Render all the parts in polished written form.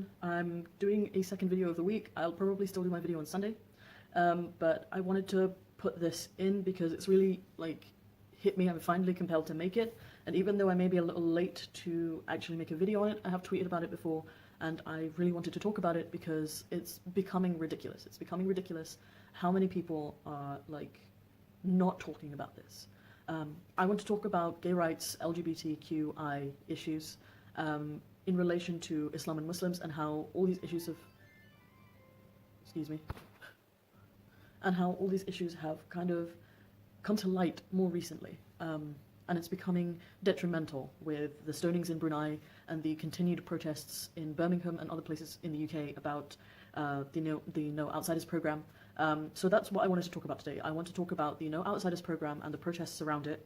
everyone. I'm doing a second video of the week. I'll probably still do my video on Sunday, but I wanted to put this in because it's really like hit me. I'm finally compelled to make it, and even though I may be a little late to actually make a video on it, I have tweeted about it before, and I really wanted to talk about it because it's becoming ridiculous. It's becoming ridiculous how many people are like not talking about this. I want to talk about gay rights, LGBTQI issues, in relation to Islam and Muslims, and how all these issues have, and how all these issues have kind of come to light more recently. And it's becoming detrimental with the stonings in Brunei and the continued protests in Birmingham and other places in the UK about the No Outsiders program. So that's what I wanted to talk about today. I want to talk about the No Outsiders program and the protests around it,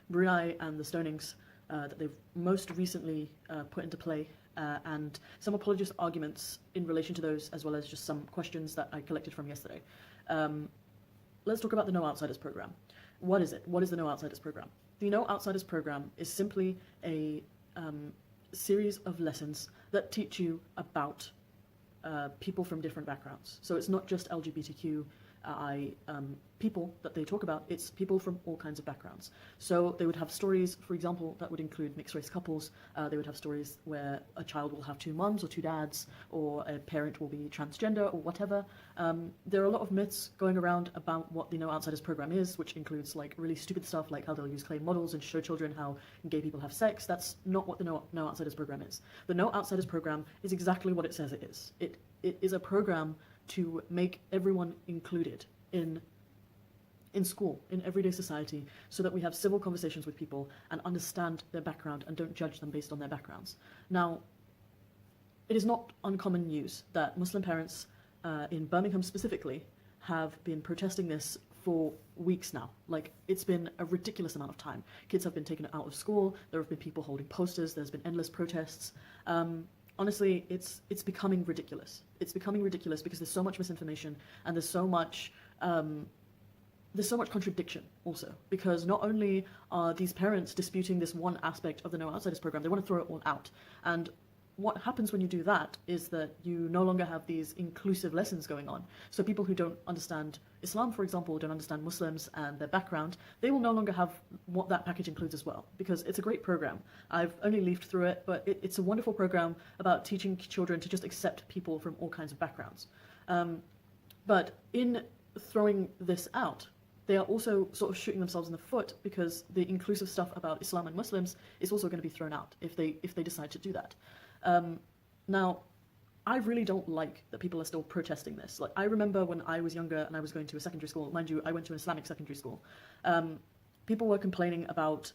Brunei and the stonings that they've most recently put into play, and some apologist arguments in relation to those, as well as just some questions that I collected from yesterday. Let's talk about the No Outsiders program. What is it? What is the No Outsiders program? The No Outsiders program is simply a series of lessons that teach you about people from different backgrounds. So it's not just LGBTQI people that they talk about, it's people from all kinds of backgrounds. So they would have stories, for example, that would include mixed race couples. They would have stories where a child will have two mums or two dads, or a parent will be transgender or whatever. There are a lot of myths going around about what the No Outsiders program is, which includes like really stupid stuff like how they'll use clay models and show children how gay people have sex. That's not what the No Outsiders program is. The No Outsiders program is exactly what it says it is. It is a program to make everyone included in school, in everyday society, so that we have civil conversations with people and understand their background and don't judge them based on their backgrounds. Now, it is not uncommon news that Muslim parents in Birmingham specifically have been protesting this for weeks now. Like, it's been a ridiculous amount of time. Kids have been taken out of school, there have been people holding posters, there's been endless protests. Honestly, it's becoming ridiculous. It's becoming ridiculous because there's so much misinformation and there's so much contradiction also, because not only are these parents disputing this one aspect of the No Outsiders program, they want to throw it all out. And what happens when you do that is that you no longer have these inclusive lessons going on. So people who don't understand Islam, for example, don't understand Muslims and their background, they will no longer have what that package includes as well, because it's a great program. I've only leafed through it, but it's a wonderful program about teaching children to just accept people from all kinds of backgrounds. But in throwing this out, they are also sort of shooting themselves in the foot, because the inclusive stuff about Islam and Muslims is also going to be thrown out if they decide to do that. Now, I really don't like that people are still protesting this. Like, I remember when I was younger and I was going to a secondary school, mind you, I went to an Islamic secondary school, people were complaining about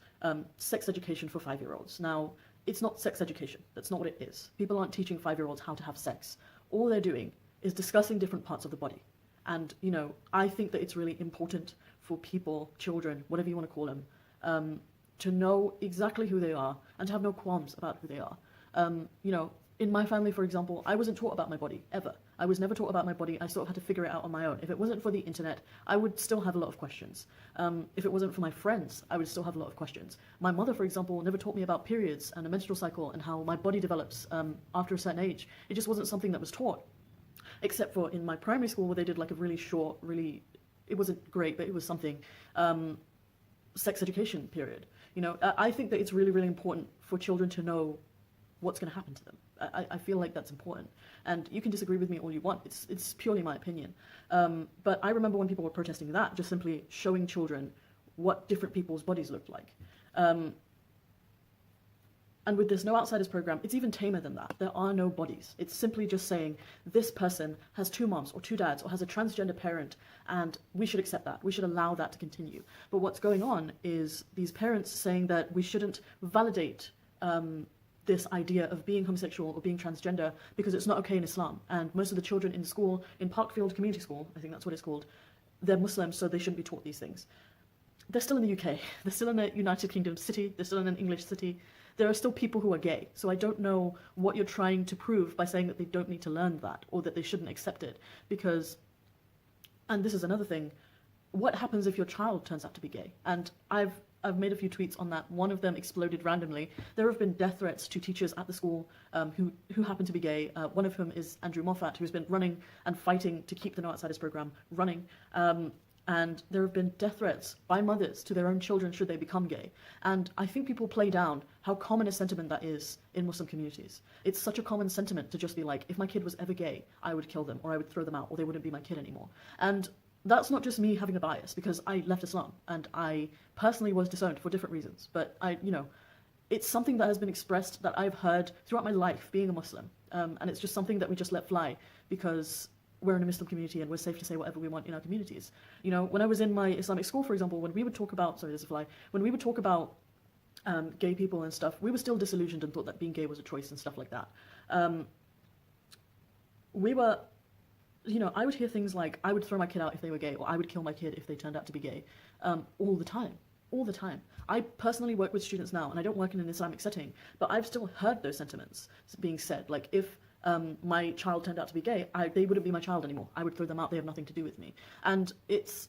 sex education for 5-year-olds. Now, it's not sex education. That's not what it is. People aren't teaching 5-year-olds how to have sex. All they're doing is discussing different parts of the body. And, you know, I think that it's really important for people, children, whatever you want to call them, to know exactly who they are and to have no qualms about who they are. You know, in my family, for example, I wasn't taught about my body, ever. I was never taught about my body. I sort of had to figure it out on my own. If it wasn't for the internet, I would still have a lot of questions. If it wasn't for my friends, I would still have a lot of questions. My mother, for example, never taught me about periods and a menstrual cycle and how my body develops after a certain age. It just wasn't something that was taught. Except for in my primary school, where they did like a really short, it wasn't great, but it was something, sex education period. You know, I think that it's really, really important for children to know what's going to happen to them. I feel like that's important. And you can disagree with me all you want. It's purely my opinion. But I remember when people were protesting that, just simply showing children what different people's bodies looked like. And with this No Outsiders program, it's even tamer than that. There are no bodies. It's simply just saying this person has two moms or two dads or has a transgender parent, and we should accept that. We should allow that to continue. But what's going on is these parents saying that we shouldn't validate this idea of being homosexual or being transgender because it's not okay in Islam. And most of the children in school, in Parkfield Community School, I think that's what it's called, they're Muslims, so they shouldn't be taught these things. They're still in the UK. They're still in a United Kingdom city. They're still in an English city. There are still people who are gay. So I don't know what you're trying to prove by saying that they don't need to learn that or that they shouldn't accept it. Because, and this is another thing, what happens if your child turns out to be gay? And I've I've made a few tweets on that. One of them exploded randomly. There have been death threats to teachers at the school who happen to be gay. One of whom is Andrew Moffat, who's been running and fighting to keep the No Outsiders program running. And there have been death threats by mothers to their own children should they become gay. And I think people play down how common a sentiment that is in Muslim communities. It's such a common sentiment to just be like, if my kid was ever gay, I would kill them, or I would throw them out, or they wouldn't be my kid anymore. And that's not just me having a bias, because I left Islam, and I personally was disowned for different reasons. But it's something that has been expressed that I've heard throughout my life being a Muslim. And it's just something that we just let fly because we're in a Muslim community and we're safe to say whatever we want in our communities. When I was in my Islamic school, for example, when we would talk about, when we would talk about gay people and stuff, we were still disillusioned and thought that being gay was a choice and stuff like that. I would hear things like, I would throw my kid out if they were gay, or I would kill my kid if they turned out to be gay, all the time. I personally work with students now, and I don't work in an Islamic setting, but I've still heard those sentiments being said. Like, if my child turned out to be gay, they wouldn't be my child anymore. I would throw them out. They have nothing to do with me. And it's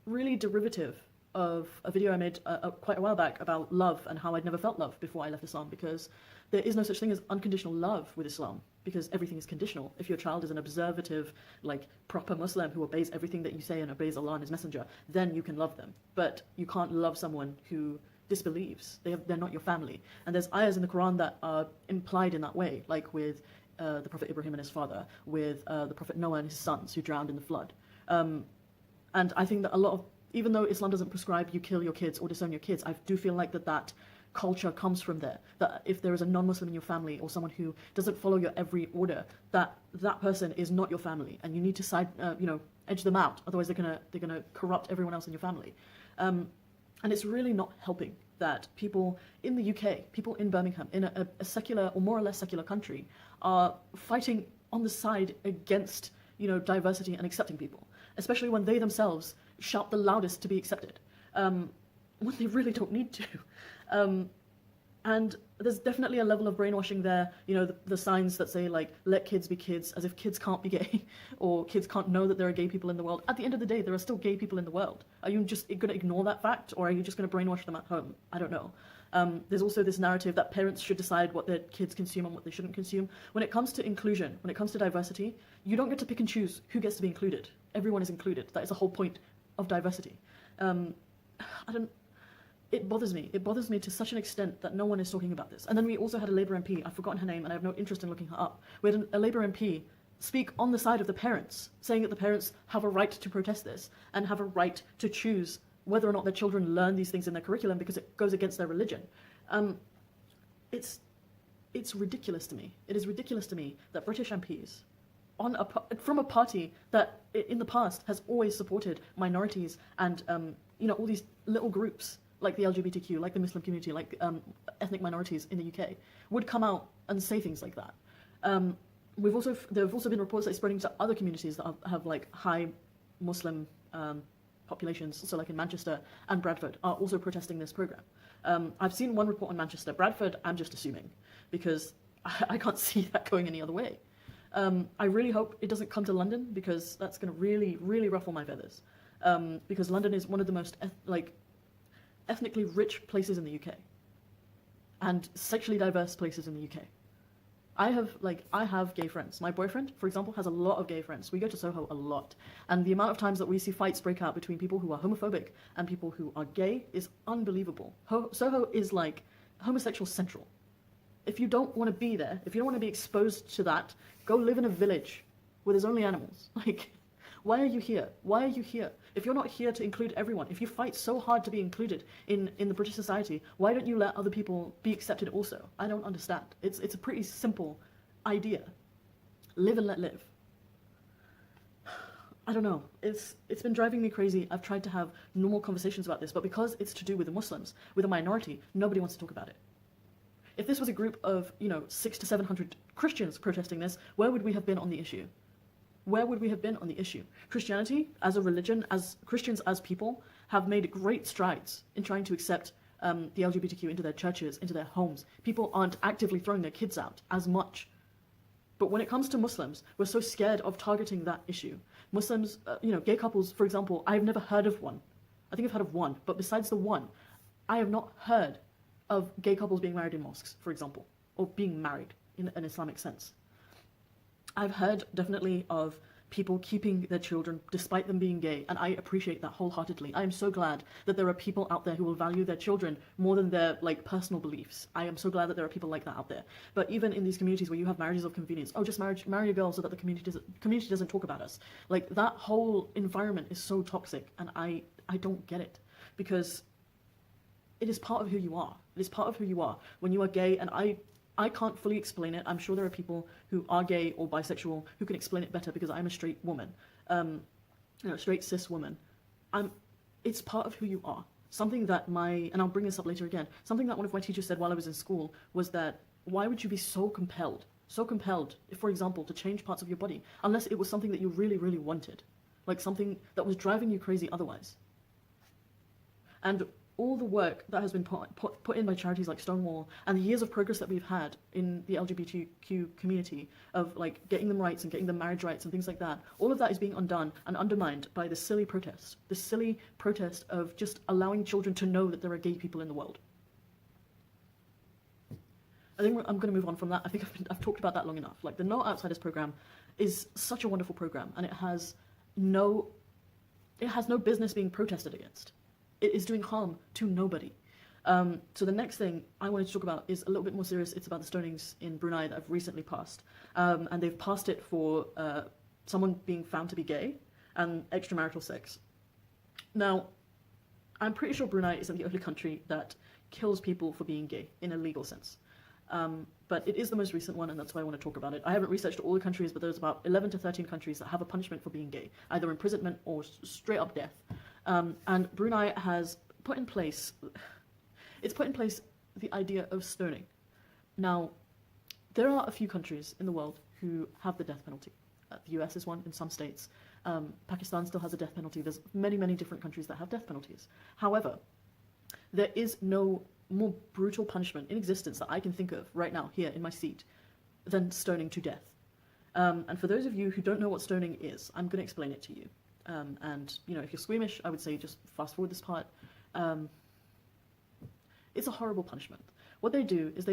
really derivative of a video I made quite a while back about love and how I'd never felt love before I left Islam, because there is no such thing as unconditional love with Islam, because everything is conditional. If your child is an observative, proper Muslim who obeys everything that you say and obeys Allah and His Messenger, then you can love them. But you can't love someone who disbelieves. They're not your family. And there's ayahs in the Quran that are implied in that way, like with the Prophet Ibrahim and his father, with the Prophet Noah and his sons who drowned in the flood. And I think that even though Islam doesn't prescribe you kill your kids or disown your kids, I do feel like that culture comes from there. That if there is a non-Muslim in your family or someone who doesn't follow your every order, that person is not your family, and you need to edge them out. Otherwise, they're gonna corrupt everyone else in your family. And it's really not helping that people in the UK, people in Birmingham, in a secular or more or less secular country, are fighting on the side against diversity and accepting people, especially when they themselves shout the loudest to be accepted, when they really don't need to. And there's definitely a level of brainwashing there, the signs that say, let kids be kids, as if kids can't be gay, or kids can't know that there are gay people in the world. At the end of the day, there are still gay people in the world. Are you just going to ignore that fact, or are you just going to brainwash them at home? I don't know. There's also this narrative that parents should decide what their kids consume and what they shouldn't consume. When it comes to inclusion, when it comes to diversity, you don't get to pick and choose who gets to be included. Everyone is included. That is the whole point of diversity. It bothers me. It bothers me to such an extent that no one is talking about this. And then we also had a Labour MP, I've forgotten her name and I have no interest in looking her up. We had a Labour MP speak on the side of the parents, saying that the parents have a right to protest this and have a right to choose whether or not their children learn these things in their curriculum because it goes against their religion. It's ridiculous to me. It is ridiculous to me that British MPs from a party that in the past has always supported minorities and all these little groups like the LGBTQ, like the Muslim community, like ethnic minorities in the UK, would come out and say things like that. There have also been reports that are spreading to other communities that have high Muslim populations, so in Manchester and Bradford, are also protesting this program. I've seen one report on Manchester. Bradford, I'm just assuming, because I can't see that going any other way. I really hope it doesn't come to London, because that's going to really, really ruffle my feathers. Because London is one of the most ethnically rich places in the UK, and sexually diverse places in the UK. I have gay friends. My boyfriend, for example, has a lot of gay friends. We go to Soho a lot, and the amount of times that we see fights break out between people who are homophobic and people who are gay is unbelievable. Soho is homosexual central. If you don't want to be there, if you don't want to be exposed to that, go live in a village where there's only animals. Why are you here? Why are you here? If you're not here to include everyone, if you fight so hard to be included in the British society, why don't you let other people be accepted also? I don't understand. It's a pretty simple idea. Live and let live. I don't know. It's been driving me crazy. I've tried to have normal conversations about this, but because it's to do with the Muslims, with a minority, nobody wants to talk about it. If this was a group of, 600 to 700 Christians protesting this, where would we have been on the issue? Where would we have been on the issue? Christianity, as a religion, as Christians as people, have made great strides in trying to accept the LGBTQ into their churches, into their homes. People aren't actively throwing their kids out as much. But when it comes to Muslims, we're so scared of targeting that issue. Muslims, gay couples, for example, I've never heard of one. I think I've heard of one, but besides the one, I have not heard of gay couples being married in mosques, for example, or being married in an Islamic sense. I've heard definitely of people keeping their children despite them being gay, and I appreciate that wholeheartedly. I am so glad that there are people out there who will value their children more than their personal beliefs. I am so glad that there are people like that out there. But even in these communities where you have marriages of convenience, oh, just marry a girl so that the community doesn't talk about us. Like, that whole environment is so toxic, and I don't get it, because it is part of who you are. It is part of who you are when you are gay, and I can't fully explain it. I'm sure there are people who are gay or bisexual who can explain it better, because I'm a straight woman, straight cis woman. It's part of who you are. Something that and I'll bring this up later again, something that one of my teachers said while I was in school was that, why would you be so compelled, for example, to change parts of your body, unless it was something that you really, really wanted, like something that was driving you crazy otherwise? And all the work that has been put in by charities like Stonewall, and the years of progress that we've had in the LGBTQ community of getting them rights and getting them marriage rights and things like that, all of that is being undone and undermined by this silly protest of just allowing children to know that there are gay people in the world. I think I'm going to move on from that. I think I've talked about that long enough. The No Outsiders program is such a wonderful program, and it has no business being protested against. It is doing harm to nobody. So the next thing I wanted to talk about is a little bit more serious. It's about the stonings in Brunei that have recently passed. And they've passed it for someone being found to be gay and extramarital sex. Now, I'm pretty sure Brunei isn't the only country that kills people for being gay in a legal sense. But it is the most recent one, and that's why I want to talk about it. I haven't researched all the countries, but there's about 11 to 13 countries that have a punishment for being gay, either imprisonment or straight up death. And Brunei has put in place the idea of stoning. Now, there are a few countries in the world who have the death penalty. The US is one in some states. Pakistan still has a death penalty. There's many, many different countries that have death penalties. However, there is no more brutal punishment in existence that I can think of right now here in my seat than stoning to death. And for those of you who don't know what stoning is, I'm going to explain it to you. And if you're squeamish, I would say just fast forward this part. It's a horrible punishment. What they do is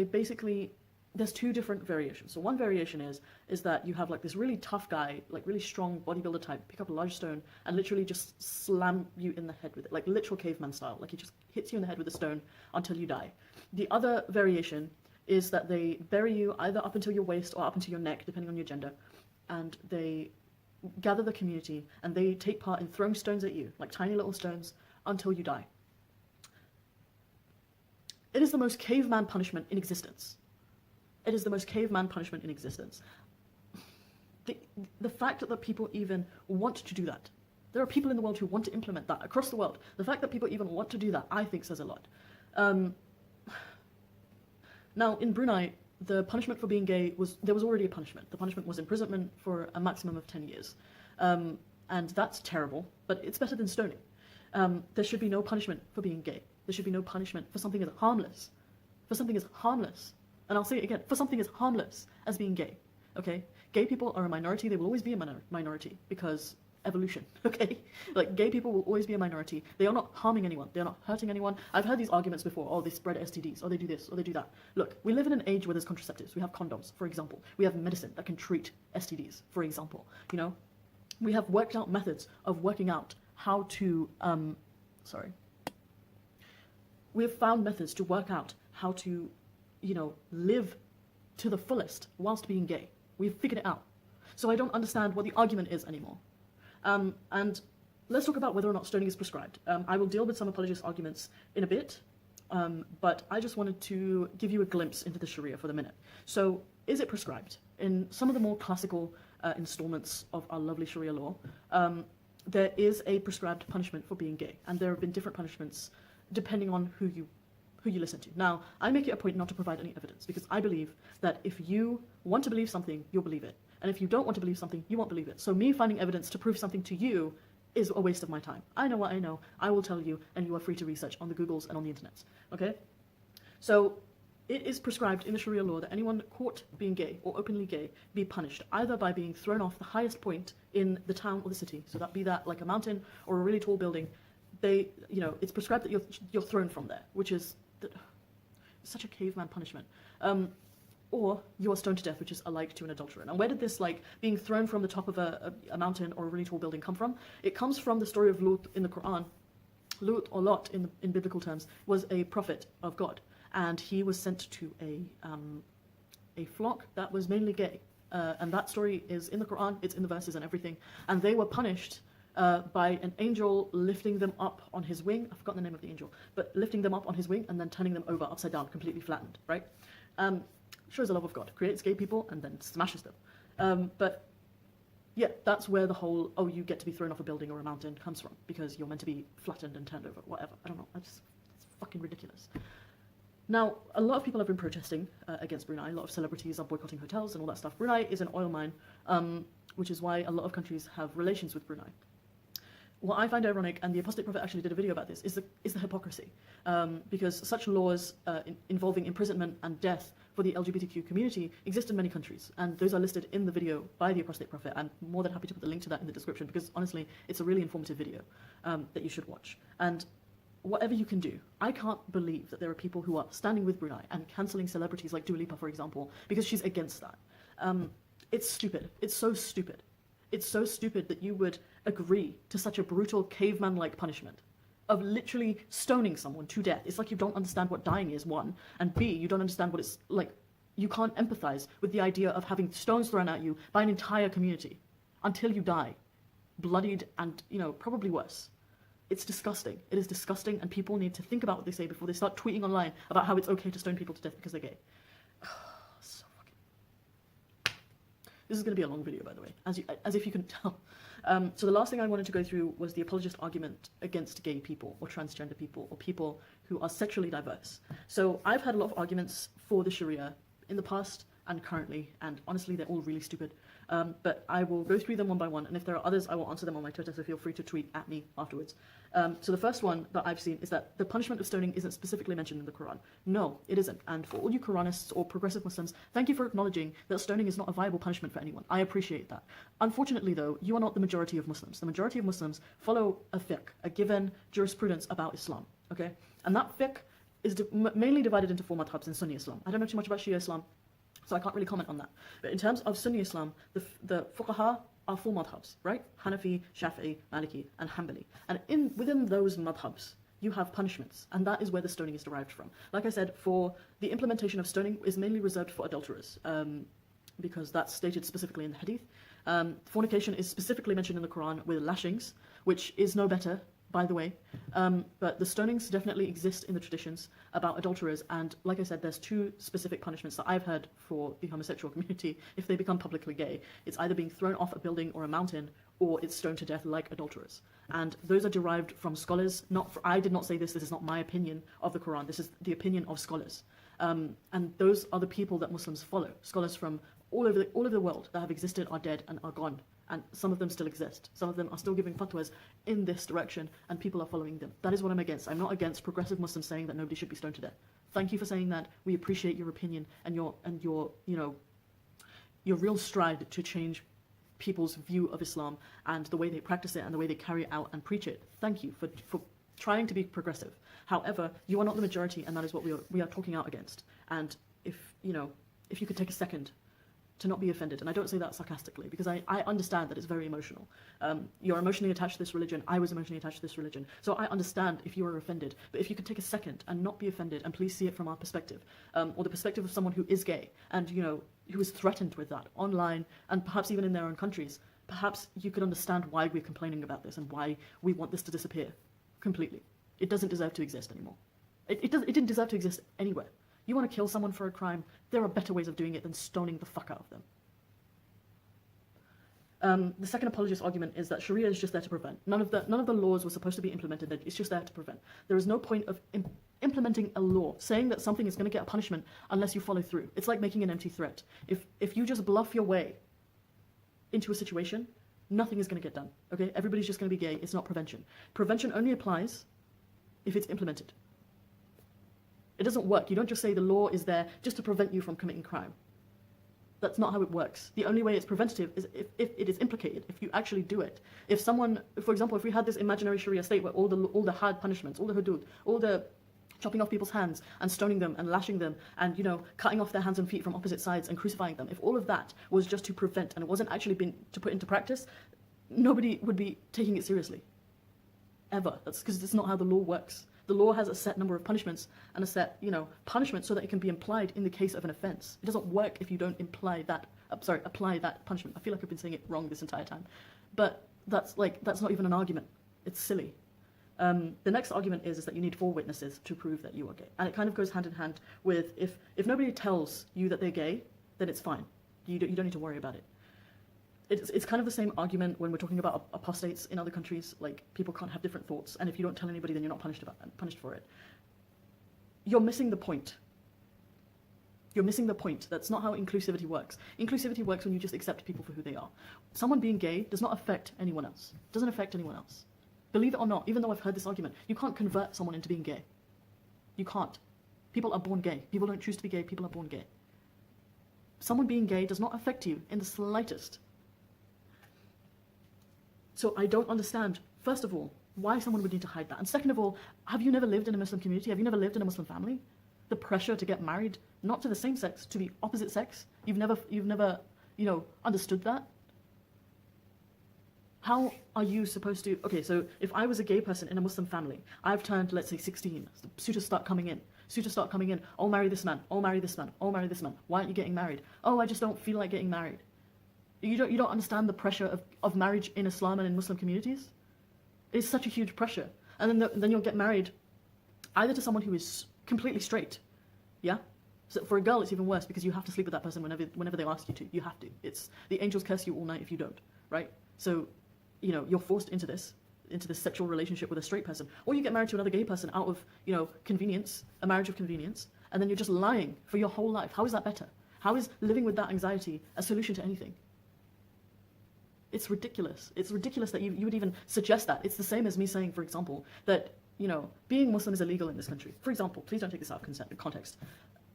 there's two different variations. So one variation is that you have this really tough guy, really strong bodybuilder type, pick up a large stone and literally just slam you in the head with it, literal caveman style. He just hits you in the head with a stone until you die. The other variation is that they bury you either up until your waist or up until your neck, depending on your gender, and they gather the community and they take part in throwing stones at you, tiny little stones, until you die. It is the most caveman punishment in existence. It is the most caveman punishment in existence. The fact that people even want to do that, there are people in the world who want to implement that across the world. The fact that people even want to do that, I think, says a lot. Now, in Brunei, the punishment for being gay there was already a punishment. The punishment was imprisonment for a maximum of 10 years. And that's terrible, but it's better than stoning. There should be no punishment for being gay. There should be no punishment for something as harmless. And I'll say it again, for something as harmless as being gay, okay? Gay people are a minority. They will always be a minority because evolution, okay? Gay people will always be a minority. They are not harming anyone. They are not hurting anyone. I've heard these arguments before. Oh, they spread STDs. Oh, they do this. Oh, they do that. Look, we live in an age where there's contraceptives. We have condoms, for example. We have medicine that can treat STDs, for example. We have worked out methods of working out how to, we have found methods to work out how to live to the fullest whilst being gay. We've figured it out. So I don't understand what the argument is anymore. And let's talk about whether or not stoning is prescribed. I will deal with some apologist arguments in a bit, but I just wanted to give you a glimpse into the Sharia for the minute. So, is it prescribed? In some of the more classical installments of our lovely Sharia law, there is a prescribed punishment for being gay, and there have been different punishments depending on who you listen to. Now, I make it a point not to provide any evidence, because I believe that if you want to believe something, you'll believe it. And if you don't want to believe something, you won't believe it. So me finding evidence to prove something to you is a waste of my time. I know what I know. I will tell you, and you are free to research on the Googles and on the internet. Okay? So it is prescribed in the Sharia law that anyone caught being gay or openly gay be punished either by being thrown off the highest point in the town or the city, so that be that a mountain or a really tall building, it's prescribed that you're thrown from there, which is such a caveman punishment. Or you are stoned to death, which is alike to an adulterer. Now, where did this, being thrown from the top of a mountain or a really tall building come from? It comes from the story of Lut in the Quran. Lut, or Lot in biblical terms, was a prophet of God, and he was sent to a flock that was mainly gay. And that story is in the Quran, it's in the verses and everything. And they were punished by an angel lifting them up on his wing. I've forgotten the name of the angel, but lifting them up on his wing and then turning them over upside down, completely flattened, right? Shows the love of God, creates gay people and then smashes them. But yeah, that's where the whole, oh, you get to be thrown off a building or a mountain comes from, because you're meant to be flattened and turned over, whatever. I don't know, it's fucking ridiculous. Now, a lot of people have been protesting against Brunei. A lot of celebrities are boycotting hotels and all that stuff. Brunei is an oil mine, which is why a lot of countries have relations with Brunei. What I find ironic, and the Apostate Prophet actually did a video about this, is the hypocrisy. Because such laws involving imprisonment and death for the LGBTQ community exist in many countries, and those are listed in the video by the Apostate Prophet. I'm more than happy to put the link to that in the description, because honestly, it's a really informative video that you should watch. And whatever you can do, I can't believe that there are people who are standing with Brunei and cancelling celebrities like Dua Lipa, for example, because she's against that. It's stupid. It's so stupid. It's so stupid that you would agree to such a brutal caveman-like punishment of literally stoning someone to death. It's like you don't understand what dying is, one, and B, you don't understand what it's like. You can't empathize with the idea of having stones thrown at you by an entire community until you die, bloodied and, probably worse. It's disgusting. It is disgusting, and people need to think about what they say before they start tweeting online about how it's okay to stone people to death because they're gay. So fucking... This is going to be a long video, by the way, as if you can tell. So the last thing I wanted to go through was the apologist argument against gay people or transgender people or people who are sexually diverse. So I've had a lot of arguments for the Sharia in the past and currently, and honestly, they're all really stupid. But I will go through them one by one, and if there are others, I will answer them on my Twitter, so feel free to tweet at me afterwards. So the first one that I've seen is that the punishment of stoning isn't specifically mentioned in the Quran. No, it isn't. And for all you Quranists or progressive Muslims, thank you for acknowledging that stoning is not a viable punishment for anyone. I appreciate that. Unfortunately, though, you are not the majority of Muslims. The majority of Muslims follow a fiqh, a given jurisprudence about Islam, okay? And that fiqh is mainly divided into four madhabs in Sunni Islam. I don't know too much about Shia Islam, so I can't really comment on that. But in terms of Sunni Islam, the fuqaha are four madhabs, right? Hanafi, Shafi'i, Maliki, and Hanbali. And within those madhabs, you have punishments, and that is where the stoning is derived from. Like I said, for the implementation of stoning is mainly reserved for adulterers, because that's stated specifically in the hadith. Fornication is specifically mentioned in the Quran with lashings, which is no better, by the way, but the stonings definitely exist in the traditions about adulterers, and like I said, there's two specific punishments that I've heard for the homosexual community if they become publicly gay. It's either being thrown off a building or a mountain, or it's stoned to death like adulterers. And those are derived from scholars. I did not say this is not my opinion of the Quran, this is the opinion of scholars. And those are the people that Muslims follow. Scholars from all over the world that have existed are dead and are gone. And some of them still exist. Some of them are still giving fatwas in this direction, and people are following them. That is what I'm against. I'm not against progressive Muslims saying that nobody should be stoned to death. Thank you for saying that. We appreciate your opinion and your real stride to change people's view of Islam and the way they practice it and the way they carry it out and preach it. Thank you for trying to be progressive. However, you are not the majority, and that is what we are talking out against. And if you could take a second to not be offended, and I don't say that sarcastically, because I understand that it's very emotional. You're emotionally attached to this religion, I was emotionally attached to this religion, so I understand if you are offended, but if you could take a second and not be offended, and please see it from our perspective, or the perspective of someone who is gay, and who is threatened with that online, and perhaps even in their own countries, perhaps you could understand why we're complaining about this, and why we want this to disappear completely. It doesn't deserve to exist anymore. It didn't deserve to exist anywhere. You want to kill someone for a crime, there are better ways of doing it than stoning the fuck out of them. The second apologist argument is that Sharia is just there to prevent. None of the laws were supposed to be implemented. It's just there to prevent. There is no point of implementing a law, saying that something is going to get a punishment unless you follow through. It's like making an empty threat. If you just bluff your way into a situation, nothing is going to get done. Okay, everybody's just going to be gay. It's not prevention. Prevention only applies if it's implemented. It doesn't work. You don't just say the law is there just to prevent you from committing crime. That's not how it works. The only way it's preventative is if it is implicated, if you actually do it. If someone, for example, if we had this imaginary Sharia state where all the hard punishments, all the hudud, all the chopping off people's hands and stoning them and lashing them and, you know, cutting off their hands and feet from opposite sides and crucifying them, if all of that was just to prevent and it wasn't actually been to put into practice, nobody would be taking it seriously. Ever. That's because it's not how the law works. The law has a set number of punishments and a set, you know, punishment so that it can be applied in the case of an offense. It doesn't work if you don't apply that punishment. I feel like I've been saying it wrong this entire time. But that's not even an argument. It's silly. The next argument is that you need 4 witnesses to prove that you are gay. And it kind of goes hand in hand with if nobody tells you that they're gay, then it's fine. You don't need to worry about it. It's kind of the same argument when we're talking about apostates in other countries. Like, people can't have different thoughts, and if you don't tell anybody, then you're not punished for it. You're missing the point. You're missing the point. That's not how inclusivity works. Inclusivity works when you just accept people for who they are. Someone being gay does not affect anyone else. It doesn't affect anyone else. Believe it or not, even though I've heard this argument, you can't convert someone into being gay. You can't. People are born gay. People don't choose to be gay. People are born gay. Someone being gay does not affect you in the slightest. So I don't understand, first of all, why someone would need to hide that. And second of all, have you never lived in a Muslim community? Have you never lived in a Muslim family? The pressure to get married, not to the same sex, to the opposite sex. You've never, you know, understood that. How are you supposed to, okay, so if I was a gay person in a Muslim family, I've turned, let's say, 16, suitors start coming in, I'll marry this man, I'll marry this man, I'll marry this man. Why aren't you getting married? Oh, I just don't feel like getting married. You don't understand the pressure of marriage in Islam and in Muslim communities? It's such a huge pressure. And then you'll get married either to someone who is completely straight, yeah? So for a girl, it's even worse because you have to sleep with that person whenever they ask you to. You have to. It's the angels curse you all night if you don't, right? So, you know, you're forced into this sexual relationship with a straight person. Or you get married to another gay person out of, you know, convenience, a marriage of convenience, and then you're just lying for your whole life. How is that better? How is living with that anxiety a solution to anything? It's ridiculous. It's ridiculous that you would even suggest that. It's the same as me saying, for example, that, you know, being Muslim is illegal in this country. For example, please don't take this out of context.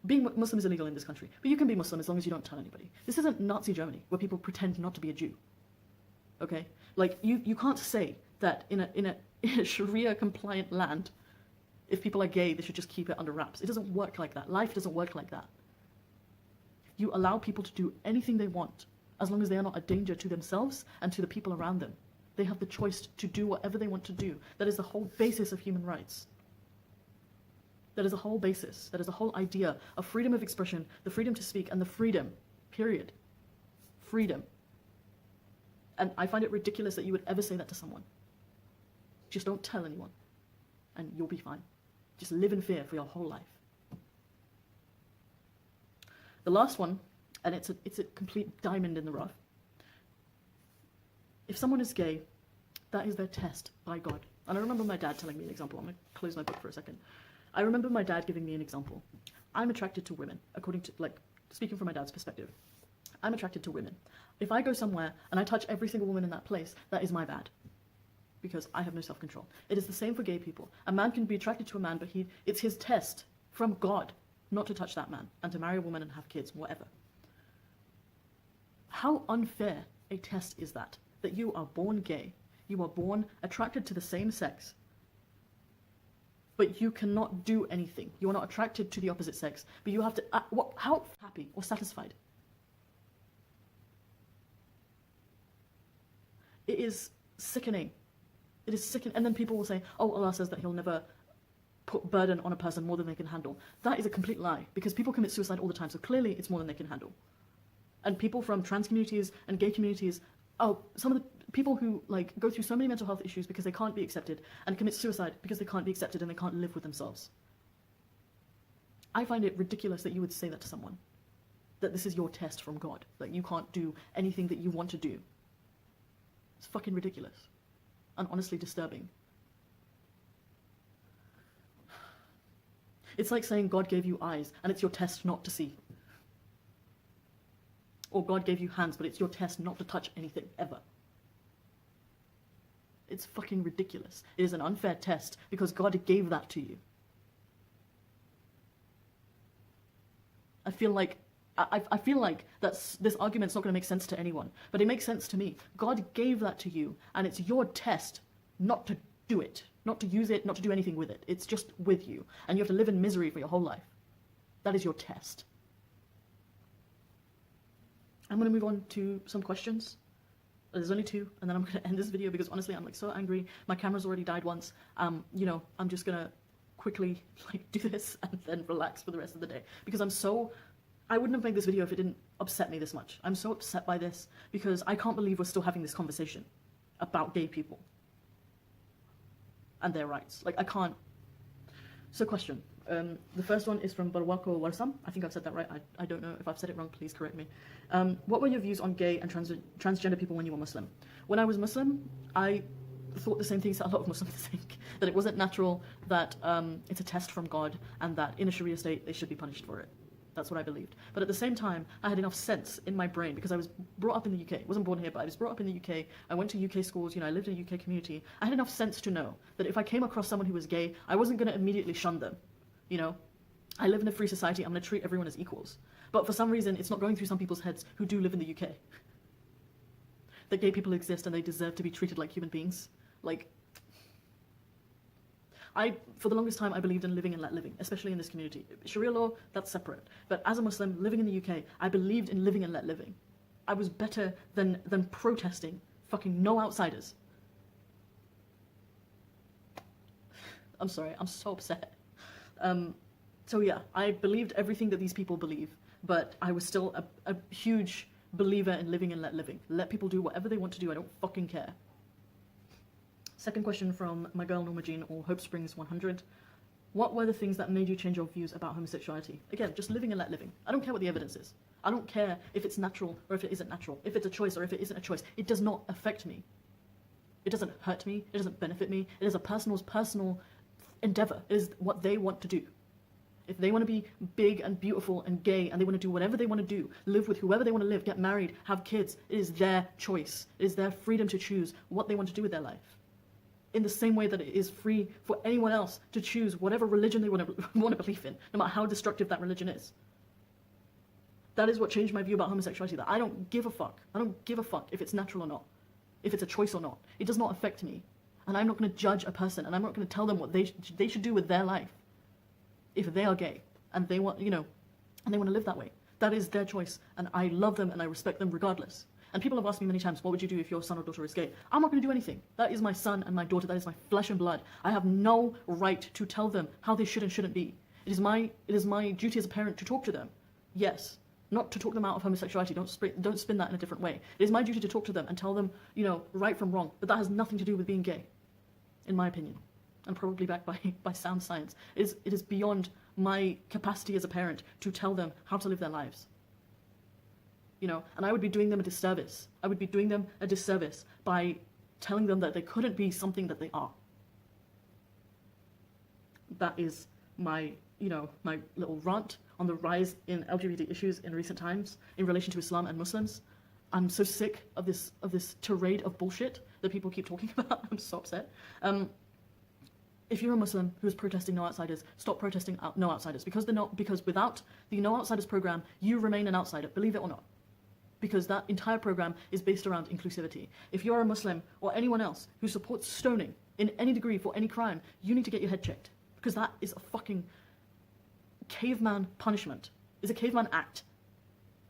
Being Muslim is illegal in this country, but you can be Muslim as long as you don't tell anybody. This isn't Nazi Germany, where people pretend not to be a Jew. Okay? Like, you can't say that in a Sharia-compliant land, if people are gay, they should just keep it under wraps. It doesn't work like that. Life doesn't work like that. You allow people to do anything they want, as long as they are not a danger to themselves and to the people around them. They have the choice to do whatever they want to do. That is the whole basis of human rights. That is the whole basis. That is the whole idea of freedom of expression, the freedom to speak, and the freedom, period. Freedom. And I find it ridiculous that you would ever say that to someone. Just don't tell anyone, and you'll be fine. Just live in fear for your whole life. The last one, and it's a complete diamond in the rough. If someone is gay, that is their test by God. And I remember my dad telling me an example. I'm going to close my book for a second. I remember my dad giving me an example. I'm attracted to women, according to, like, speaking from my dad's perspective. I'm attracted to women. If I go somewhere and I touch every single woman in that place, that is my bad. Because I have no self-control. It is the same for gay people. A man can be attracted to a man, but it's his test from God not to touch that man and to marry a woman and have kids, whatever. How unfair a test is that? That you are born gay, you are born attracted to the same sex, but you cannot do anything. You are not attracted to the opposite sex, but you have to, how happy or satisfied? It is sickening. It is sickening. And then people will say, oh, Allah says that he'll never put burden on a person more than they can handle. That is a complete lie, because people commit suicide all the time, so clearly it's more than they can handle. And people from trans communities and gay communities, some of the people who like go through so many mental health issues because they can't be accepted and commit suicide because they can't be accepted and they can't live with themselves. I find it ridiculous that you would say that to someone, that this is your test from God, that you can't do anything that you want to do. It's fucking ridiculous and honestly disturbing. It's like saying God gave you eyes and it's your test not to see. Or God gave you hands, but it's your test not to touch anything, ever. It's fucking ridiculous. It is an unfair test because God gave that to you. I feel like I feel like this argument's not going to make sense to anyone, but it makes sense to me. God gave that to you, and it's your test not to do it, not to use it, not to do anything with it. It's just with you, and you have to live in misery for your whole life. That is your test. I'm going to move on to some questions. There's only 2, and then I'm going to end this video because honestly I'm like so angry. My camera's already died once. You know, I'm just going to quickly like do this and then relax for the rest of the day because I wouldn't have made this video if it didn't upset me this much. I'm so upset by this because I can't believe we're still having this conversation about gay people and their rights. Like, I can't. So question. The first one is from Barwako Warsam. I think I've said that right. I don't know if I've said it wrong. Please correct me. What were your views on gay and transgender people when you were Muslim? When I was Muslim, I thought the same things that a lot of Muslims think, that it wasn't natural, that it's a test from God, and that in a Sharia state they should be punished for it. That's what I believed. But at the same time, I had enough sense in my brain because I was brought up in the UK. I wasn't born here, but I was brought up in the UK. I went to UK schools, you know, I lived in a UK community. I had enough sense to know that if I came across someone who was gay, I wasn't going to immediately shun them. You know, I live in a free society. I'm going to treat everyone as equals. But for some reason, it's not going through some people's heads who do live in the UK that gay people exist and they deserve to be treated like human beings. Like, for the longest time, I believed in living and let living, especially in this community. Sharia law, that's separate. But as a Muslim living in the UK, I believed in living and let living. I was better than protesting fucking no outsiders. I'm sorry, I'm so upset. So yeah, I believed everything that these people believe, but I was still a huge believer in living and let living. Let people do whatever they want to do, I don't fucking care. Second question from my girl Norma Jean, or Hope Springs 100. What were the things that made you change your views about homosexuality? Again, just living and let living. I don't care what the evidence is. I don't care if it's natural or if it isn't natural, if it's a choice or if it isn't a choice. It does not affect me. It doesn't hurt me. It doesn't benefit me. It is a personal endeavor. It is what they want to do. If they want to be big and beautiful and gay and they want to do whatever they want to do, live with whoever they want to live, get married, have kids, it is their choice. It is their freedom to choose what they want to do with their life. In the same way that it is free for anyone else to choose whatever religion they want to believe in, no matter how destructive that religion is. That is what changed my view about homosexuality, that I don't give a fuck. I don't give a fuck if it's natural or not, if it's a choice or not. It does not affect me. And I'm not going to judge a person, and I'm not going to tell them what they should do with their life if they are gay and they want, you know, and they want to live that way. That is their choice, and I love them and I respect them regardless. And people have asked me many times, what would you do if your son or daughter is gay? I'm not going to do anything. That is my son and my daughter. That is my flesh and blood. I have no right to tell them how they should and shouldn't be. It is my duty as a parent to talk to them. Yes. Not to talk them out of homosexuality. Don't spin that in a different way. It is my duty to talk to them and tell them, you know, right from wrong. But that has nothing to do with being gay, in my opinion. And probably backed by sound science. It is beyond my capacity as a parent to tell them how to live their lives. You know, and I would be doing them a disservice. I would be doing them a disservice by telling them that they couldn't be something that they are. That is my, you know, my little rant on the rise in LGBT issues in recent times in relation to Islam and Muslims. I'm so sick of this tirade of bullshit that people keep talking about. I'm so upset. If you're a Muslim who is protesting no outsiders, stop protesting no outsiders, because without the no outsiders program, you remain an outsider, believe it or not. Because that entire program is based around inclusivity. If you're a Muslim or anyone else who supports stoning in any degree for any crime, you need to get your head checked, because that is a fucking caveman punishment. It's a caveman act,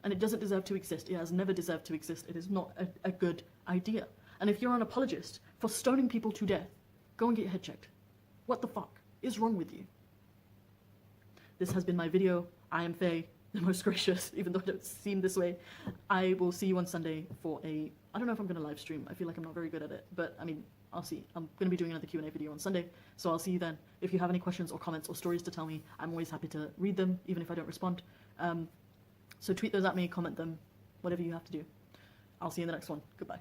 and it doesn't deserve to exist. It has never deserved to exist. It is not a good idea. And if you're an apologist for stoning people to death, go and get your head checked. What the fuck is wrong with you? This has been my video. I am Faye, the most gracious, even though it don't seem this way. I will see you on Sunday for I don't know if I'm going to live stream. I feel like I'm not very good at it, but I mean, I'll see. I'm going to be doing another Q&A video on Sunday, so I'll see you then. If you have any questions or comments or stories to tell me, I'm always happy to read them, even if I don't respond. So tweet those at me, comment them, whatever you have to do. I'll see you in the next one. Goodbye.